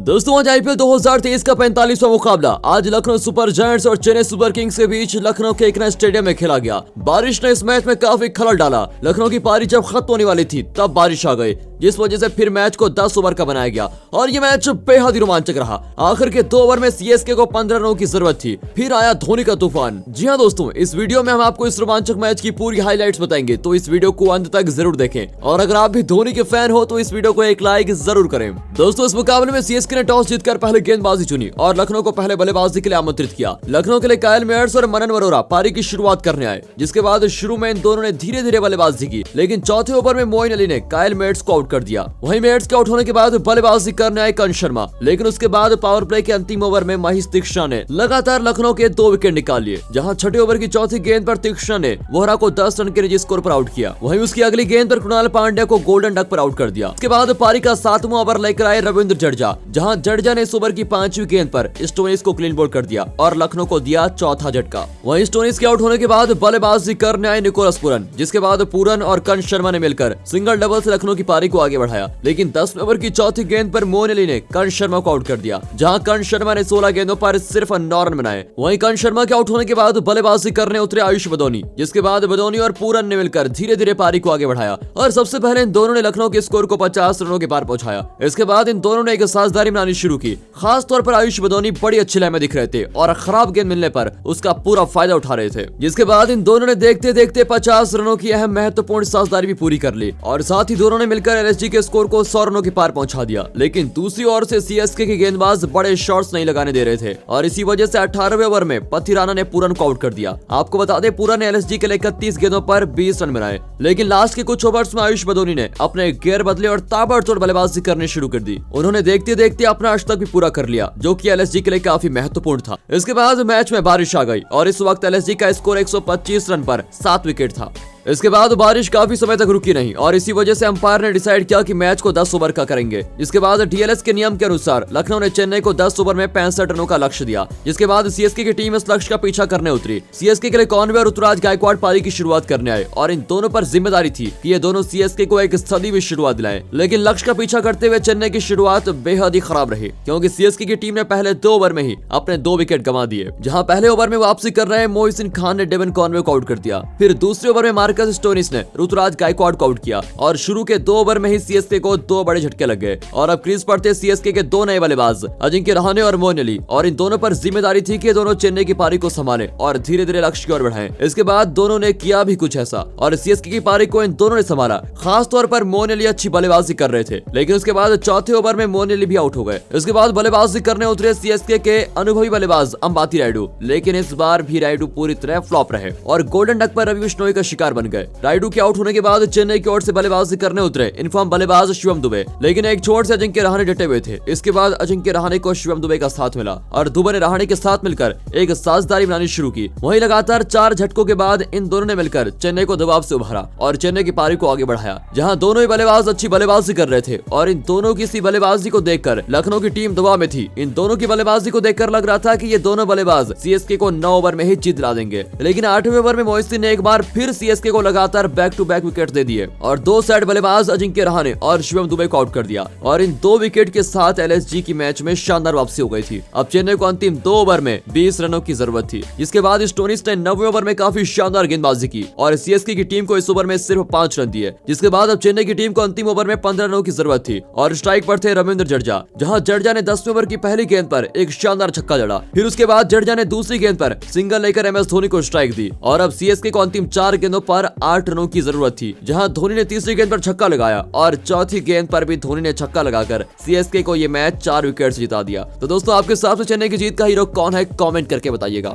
दोस्तों आज आईपीएल 2023 का 45वां मुकाबला आज लखनऊ सुपर जायंट्स और चेन्नई सुपर किंग्स के बीच लखनऊ के एकना स्टेडियम में खेला गया। बारिश ने इस मैच में काफी खलल डाला। लखनऊ की पारी जब खत्म होने वाली थी तब बारिश आ गई, जिस वजह से फिर मैच को 10 ओवर का बनाया गया और ये मैच बेहद ही रोमांचक रहा। आखिर के 2 ओवर में सीएसके को 15 रनों की जरूरत थी, फिर आया धोनी का तूफान। जी हाँ दोस्तों, इस वीडियो में हम आपको इस रोमांचक मैच की पूरी हाइलाइट्स बताएंगे, तो इस वीडियो को अंत तक जरूर देखें। और अगर आप भी धोनी के फैन हो तो इस वीडियो को एक लाइक जरूर करें। दोस्तों इस मुकाबले में सीएसके ने टॉस जीतकर पहले गेंदबाजी चुनी और लखनऊ को पहले बल्लेबाजी के लिए आमंत्रित किया। लखनऊ के लिए कायल मेयर्स और मनन वरोरा पारी की शुरुआत करने आए, जिसके बाद शुरू में इन दोनों ने धीरे धीरे बल्लेबाजी की, लेकिन चौथे ओवर में मोइन अली ने कायल मेयर्स को आउट कर दिया। वहीं मेयर्स के आउट होने के बाद बल्लेबाजी करने आए कर्ण शर्मा, लेकिन उसके बाद पावर प्ले के अंतिम ओवर में महेश तीक्ष्णा ने लगातार लखनऊ के 2 विकेट निकाल लिए। जहां छठे ओवर की चौथी गेंद पर तीक्ष्णा ने वोहरा को 10 रन के निजी स्कोर पर आउट किया। वहीं उसकी अगली गेंद पर कृणाल पांड्या को गोल्डन डक पर आउट कर दिया। उसके बाद पारी का 7वां ओवर लेकर आए रविंद्र जडेजा, जहां जडेजा ने इस ओवर की 5वीं गेंद पर स्टोनिस को क्लीन बोल्ड कर दिया और लखनऊ को दिया चौथा झटका। वहीं स्टोनिस के आउट होने के बाद बल्लेबाजी करने आए निकोलस पूरन, जिसके बाद पूरन और कर्ण शर्मा ने मिलकर सिंगल डबल से लखनऊ की पारी को आगे बढ़ाया। लेकिन 10वें ओवर की चौथी गेंद पर मोइन अली ने कर्ण शर्मा को आउट कर दिया, जहां कर्ण शर्मा ने 16 गेंदों पर सिर्फ 9 रन बनाए। वहीं कर्ण शर्मा के आउट होने के बाद बल्लेबाजी करने उतरे आयुष बदौनी, जिसके बाद बदौनी और पूरन ने मिलकर धीरे धीरे पारी को आगे बढ़ाया और सबसे पहले इन दोनों ने लखनऊ के स्कोर को 50 रनों के पार पहुंचाया। इसके बाद इन दोनों ने एक साझेदारी बनानी शुरू की। खास तौर पर आयुष बदौनी बड़ी अच्छी लाइन में दिख रहे थे और खराब गेंद मिलने पर उसका पूरा फायदा उठा रहे थे, जिसके बाद इन दोनों ने देखते देखते 50 रनों की अहम महत्वपूर्ण साझेदारी भी पूरी कर ली और साथ ही दोनों ने मिलकर एलएसजी के स्कोर को 100 रनों के पार पहुंचा दिया। लेकिन दूसरी ओर से सीएसके के गेंदबाज बड़े शॉट्स नहीं लगाने दे रहे थे और इसी वजह से 18वें ओवर में पथी राणा ने पूरन को आउट कर दिया। आपको बता दें पूरन ने एलएसजी के लिए 31 गेंदों पर 20 रन बनाए, लेकिन लास्ट के कुछ ओवर्स में आयुष बदौनी ने अपने गियर बदले और ताबड़तोड़ बल्लेबाजी करनी शुरू कर दी। उन्होंने देखते देखते अपना अष्टक भी पूरा कर लिया, जो कि एलएसजी के लिए काफी महत्वपूर्ण था। इसके बाद मैच में बारिश आ गई और इस वक्त एलएसजी का स्कोर 125 रन पर 7 विकेट था। इसके बाद बारिश काफी समय तक रुकी नहीं और इसी वजह से अंपायर ने डिसाइड किया कि मैच को 10 ओवर का करेंगे। इसके बाद डीएलएस के नियम के अनुसार लखनऊ ने चेन्नई को 10 ओवर में 65 रनों का लक्ष्य दिया, जिसके बाद सीएसके की टीम इस लक्ष्य का पीछा करने उतरी। सीएसके के लिए कॉनवे और ऋतुराज गायकवाड़ पारी की शुरुआत करने आए और इन दोनों पर जिम्मेदारी थी कि ये दोनों सीएसके को एक सदी शुरुआत दिलाएं। लेकिन लक्ष्य का पीछा करते हुए चेन्नई की शुरुआत बेहद ही खराब रही, क्योंकि सीएसके की टीम ने पहले 2 ओवर में ही अपने 2 विकेट गंवा दिए। जहां पहले ओवर में वापसी कर रहे मोहसिन खान ने डेवन कॉनवे को आउट कर दिया, फिर दूसरे ओवर में मार्कस स्टोनिस ने ऋतुराज गायकवाड़ को आउट किया और शुरू के 2 ओवर में ही सीएसके को 2 बड़े झटके लग गए और अब क्रीज पर थे सीएसके के 2 नए बल्लेबाज अजिंक्य रहाणे और मोइन अली, और इन दोनों पर जिम्मेदारी थी कि दोनों चेन्नई की पारी को संभालें और धीरे धीरे लक्ष्य की ओर बढ़ाएं। इसके बाद दोनों ने किया भी कुछ ऐसा और सीएसके की पारी को इन दोनों ने संभाला। खास तौर पर मोइन अली अच्छी बल्लेबाजी कर रहे थे, लेकिन उसके बाद चौथे ओवर में मोइन अली भी आउट हो गए। इसके बाद बल्लेबाजी करने उतरे सीएसके के अनुभवी बल्लेबाज अंबाती रायडू, लेकिन इस बार भी रायडू पूरी तरह फ्लॉप रहे और गोल्डन डक पर रवि बिश्नोई का शिकार बन गए। रायडू के आउट होने के बाद चेन्नई की ओर से बल्लेबाजी करने उतरे इनफॉर्म बल्लेबाज शिवम दुबे, लेकिन एक छोर से अजिंक्य रहाणे डटे हुए थे। इसके बाद अजिंक्य रहाणे को शिवम दुबे का साथ मिला और दुबे ने रहाणे के साथ मिलकर एक साझेदारी बनानी शुरू की। वहीं लगातार 4 झटकों के बाद इन दोनों ने मिलकर चेन्नई को दबाव से उभारा और चेन्नई की पारी को आगे बढ़ाया। जहां दोनों ही बल्लेबाज अच्छी बल्लेबाजी कर रहे थे और इन दोनों की सी बल्लेबाजी को देखकर लखनऊ की टीम दबाव में थी। इन दोनों की बल्लेबाजी को देखकर लग रहा था कि ये दोनों बल्लेबाज सीएसके को 9 ओवर में ही जीत दिला देंगे, लेकिन 8वें ओवर में मोहसिन ने एक बार फिर सीएसके को लगातार बैक टू बैक विकेट दे दिए और 2 साइड बल्लेबाज अजिंक्य रहाणे और शिवम दुबे को आउट कर दिया और इन 2 विकेट के साथ एलएसजी की मैच में शानदार वापसी हो गई थी। अब चेन्नई को अंतिम 2 ओवर में 20 रनों की जरूरत थी, जिसके बाद स्टोनिस ने 9वें ओवर में काफी शानदार गेंदबाजी की और सीएसके की टीम को इस ओवर में सिर्फ 5 रन दिए। जिसके बाद अब चेन्नई की टीम को अंतिम ओवर में 15 रनों की जरूरत थी और स्ट्राइक पर थे रविंद्र जडेजा, जहां जडेजा ने 10वें ओवर की पहली गेंद पर एक शानदार छक्का जड़ा। फिर उसके बाद जडेजा ने दूसरी गेंद पर सिंगल लेकर एमएस धोनी को स्ट्राइक दी और अब सीएसके को अंतिम 4 गेंदों पर 8 रनों की जरूरत थी, जहां धोनी ने तीसरी गेंद पर छक्का लगाया और चौथी गेंद पर भी धोनी ने छक्का लगाकर सीएसके को ये मैच 4 विकेट से जिता दिया। तो दोस्तों आपके हिसाब से चेन्नई की जीत का हीरो कौन है, कमेंट करके बताइएगा।